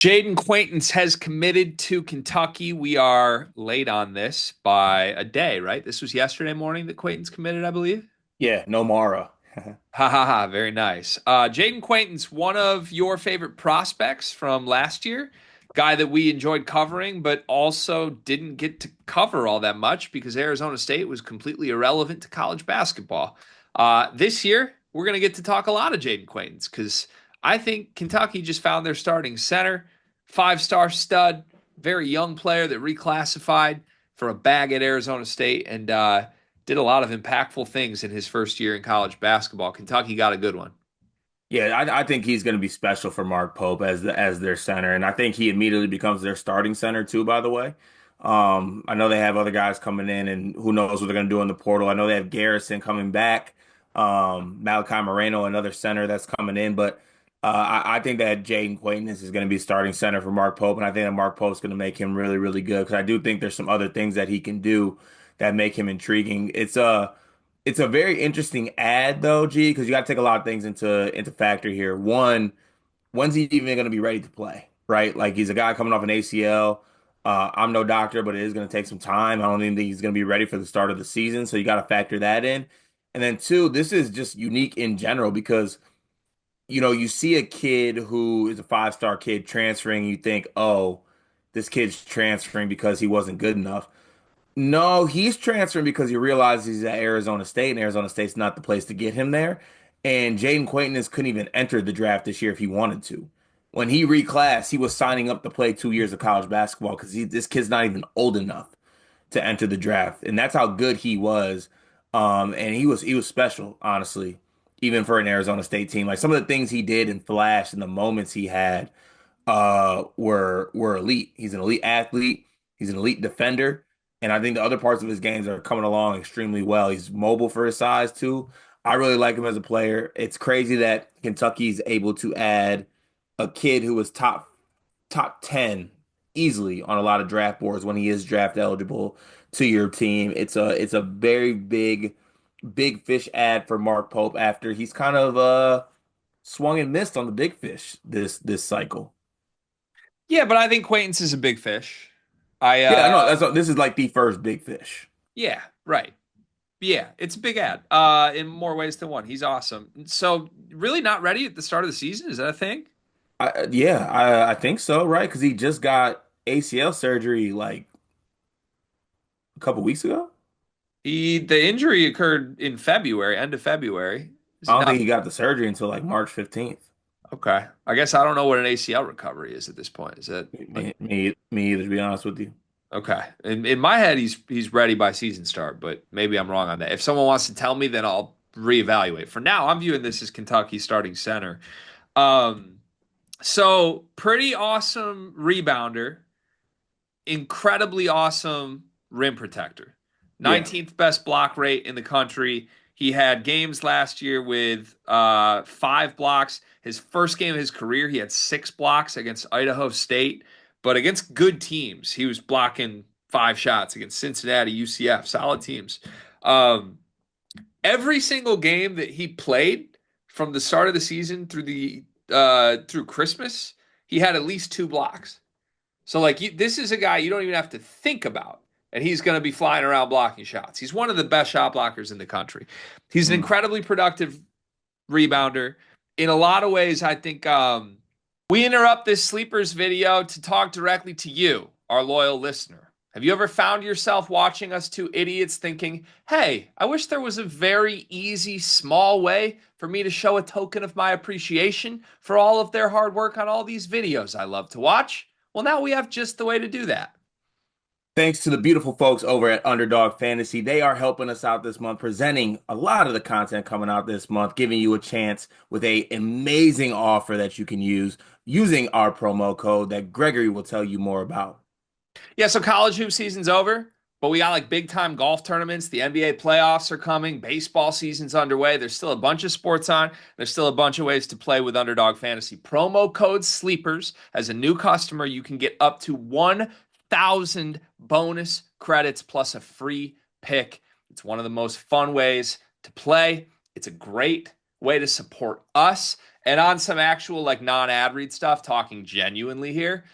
Jayden Quaintance has committed to Kentucky. We are late on this by a day, right? This was yesterday morning that Quaintance committed, I believe. Yeah, no Mara. Ha ha ha, very nice. Jayden Quaintance, one of your favorite prospects from last year, guy that we enjoyed covering, but also didn't get to cover all that much because Arizona State was completely irrelevant to college basketball. This year, we're going to get to talk a lot of Jayden Quaintance because I think Kentucky just found their starting center, five-star stud, very young player that reclassified for a bag at Arizona State, and did a lot of impactful things in his first year in college basketball. Kentucky got a good one. Yeah, I think he's going to be special for Mark Pope as their center, and I think he immediately becomes their starting center too. By the way, I know they have other guys coming in, and who knows what they're going to do in the portal. I know they have Garrison coming back, Malachi Moreno, another center that's coming in, but I think that Jayden Quaintance is going to be starting center for Mark Pope, and I think that Mark Pope's going to make him really, really good because I do think there's some other things that he can do that make him intriguing. It's a very interesting ad though, G, because you got to take a lot of things into factor here. One, when's he even going to be ready to play, right? Like he's a guy coming off an ACL. I'm no doctor, but it is going to take some time. I don't even think he's going to be ready for the start of the season, so you got to factor that in. And then two, this is just unique in general because you see a kid who is a five-star kid transferring, you think, oh, this kid's transferring because he wasn't good enough. No, he's transferring because he realizes he's at Arizona State, and Arizona State's not the place to get him there. And Jayden Quaintance couldn't even enter the draft this year if he wanted to. When he reclassed, he was signing up to play 2 years of college basketball because this kid's not even old enough to enter the draft, and that's how good he was. And he was special, honestly, even for an Arizona State team. Like some of the things he did and flash and the moments he had were elite. He's an elite athlete. He's an elite defender. And I think the other parts of his games are coming along extremely well. He's mobile for his size too. I really like him as a player. It's crazy that Kentucky's able to add a kid who was top 10 easily on a lot of draft boards when he is draft eligible to your team. It's a very big fish ad for Mark Pope after he's kind of swung and missed on the big fish this cycle. Yeah, but I think Quaintance is a big fish. I Yeah, I know. This is like the first big fish. Yeah, right. Yeah, it's a big ad. In more ways than one. He's awesome. So really not ready at the start of the season, is that a thing? I think so, right? Because he just got ACL surgery like a couple weeks ago. The injury occurred in February, end of February. Is I he don't think not? he got the surgery until like March 15th. Okay. I guess I don't know what an ACL recovery is at this point. Is it like Me either, to be honest with you. okay? In my head, he's ready by season start, but maybe I'm wrong on that. If someone wants to tell me, then I'll reevaluate. For now, I'm viewing this as Kentucky starting center. Um, so pretty awesome rebounder, incredibly awesome rim protector. Yeah. 19th best block rate in the country. He had games last year with five blocks. His first game of his career, he had six blocks against Idaho State. But against good teams, he was blocking five shots against Cincinnati, UCF, solid teams. Um, every single game that he played from the start of the season through Christmas, he had at least two blocks. So this is a guy you don't even have to think about, and he's going to be flying around blocking shots. He's one of the best shot blockers in the country. He's an Mm. incredibly productive rebounder. In a lot of ways, I think we interrupt this sleepers video to talk directly to you, our loyal listener. Have you ever found yourself watching us two idiots thinking, hey, I wish there was a very easy, small way for me to show a token of my appreciation for all of their hard work on all these videos I love to watch? Well, now we have just the way to do that. Thanks to the beautiful folks over at Underdog Fantasy. They are helping us out this month, presenting a lot of the content coming out this month, giving you a chance with a amazing offer that you can use using our promo code that Gregory will tell you more about. Yeah, so college hoop season's over, but we got like big time golf tournaments. The NBA playoffs are coming. Baseball season's underway. There's still a bunch of sports on. There's still a bunch of ways to play with Underdog Fantasy. Promo code SLEEPERS. As a new customer, you can get up to 1,000 bonus credits plus a free pick. It's one of the most fun ways to play. It's a great way to support us. And on some actual like non-ad read stuff, talking genuinely here,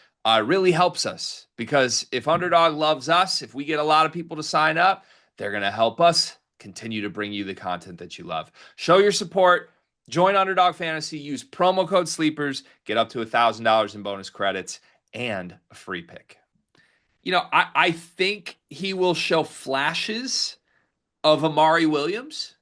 really helps us because if Underdog loves us, if we get a lot of people to sign up, they're going to help us continue to bring you the content that you love. Show your support. Join Underdog Fantasy. Use promo code Sleepers. Get up to $1,000 in bonus credits and a free pick. I think he will show flashes of Amari Williams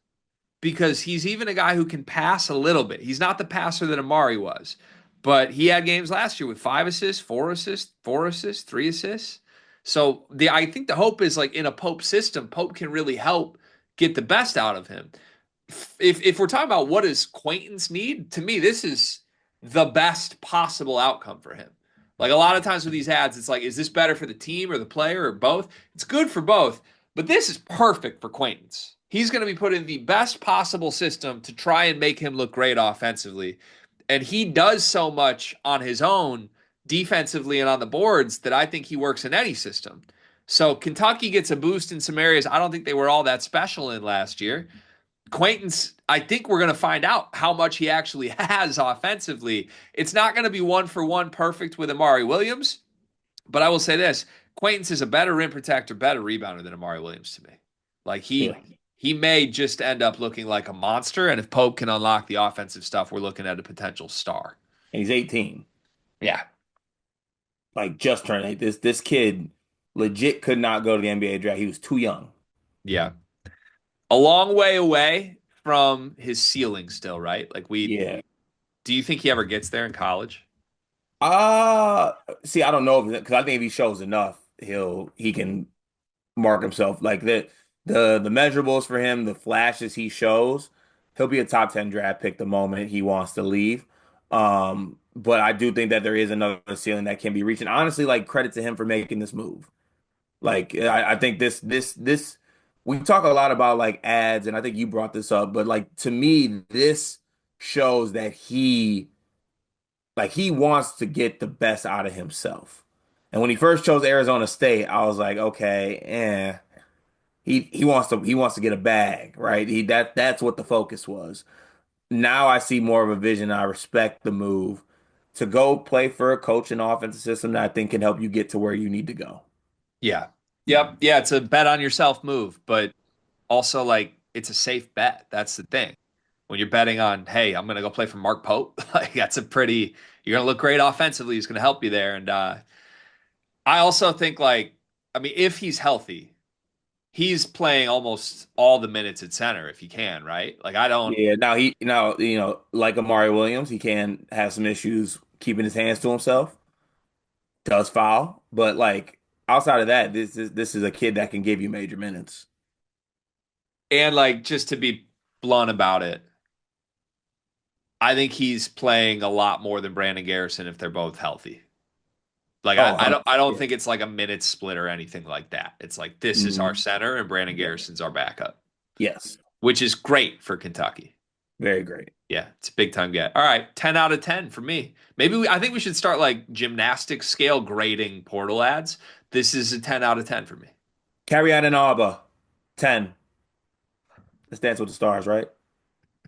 because he's even a guy who can pass a little bit. He's not the passer that Amari was, but he had games last year with 5 assists, 4 assists, 4 assists, 3 assists. So I think the hope is like in a Pope system, Pope can really help get the best out of him. If we're talking about what does Quaintance need, to me, this is the best possible outcome for him. Like a lot of times with these ads, it's like, is this better for the team or the player or both? It's good for both, but this is perfect for Quaintance. He's going to be put in the best possible system to try and make him look great offensively. And he does so much on his own defensively and on the boards that I think he works in any system. So Kentucky gets a boost in some areas I don't think they were all that special in last year. Quaintance, I think we're going to find out how much he actually has offensively. It's not going to be one for one perfect with Amari Williams, but I will say this: Quaintance is a better rim protector, better rebounder than Amari Williams to me. Like Yeah. he may just end up looking like a monster, and if Pope can unlock the offensive stuff, we're looking at a potential star. And he's 18. Yeah, Like just turned 8. This kid legit could not go to the NBA draft. He was too young. yeah, a long way away from his ceiling still, right? Like Yeah. do you think he ever gets there in college? Uh See, I don't know because I think if he shows enough, he can mark himself like the measurables for him, the flashes he shows, he'll be a top 10 draft pick the moment he wants to leave. But I do think that there is another ceiling that can be reached. And honestly, like credit to him for making this move. Like I think this we talk a lot about like ads, and I think you brought this up, but like to me, this shows that he wants to get the best out of himself. And when he first chose Arizona State, I was like, okay, he wants to get a bag, right? That's what the focus was. Now I see more of a vision. I respect the move to go play for a coach and offensive system that I think can help you get to where you need to go. Yeah. Yep. Yeah, it's a bet on yourself move, but also like it's a safe bet. That's the thing. When you're betting on, hey, I'm gonna go play for Mark Pope, like that's a pretty you're gonna look great offensively. He's gonna help you there. And I also think like, I mean, if he's healthy, he's playing almost all the minutes at center if he can, right? Like I don't Yeah, now like Amari Williams, he can have some issues keeping his hands to himself. Does foul, but like outside of that, this is a kid that can give you major minutes. and like just to be blunt about it, I think he's playing a lot more than Brandon Garrison if they're both healthy. Like Oh, I 100%. don't Yeah. think it's like a minute split or anything like that. It's like this is our Mhm. center and Brandon Garrison's our backup, Yes, which is great for Kentucky. very great. Yeah, it's a big time get. All right, 10 out of 10 for me. I think we should start like gymnastics scale grading portal ads. This is a 10 out of 10 for me. Carry out and Alba, 10. Let's dance with the stars, right?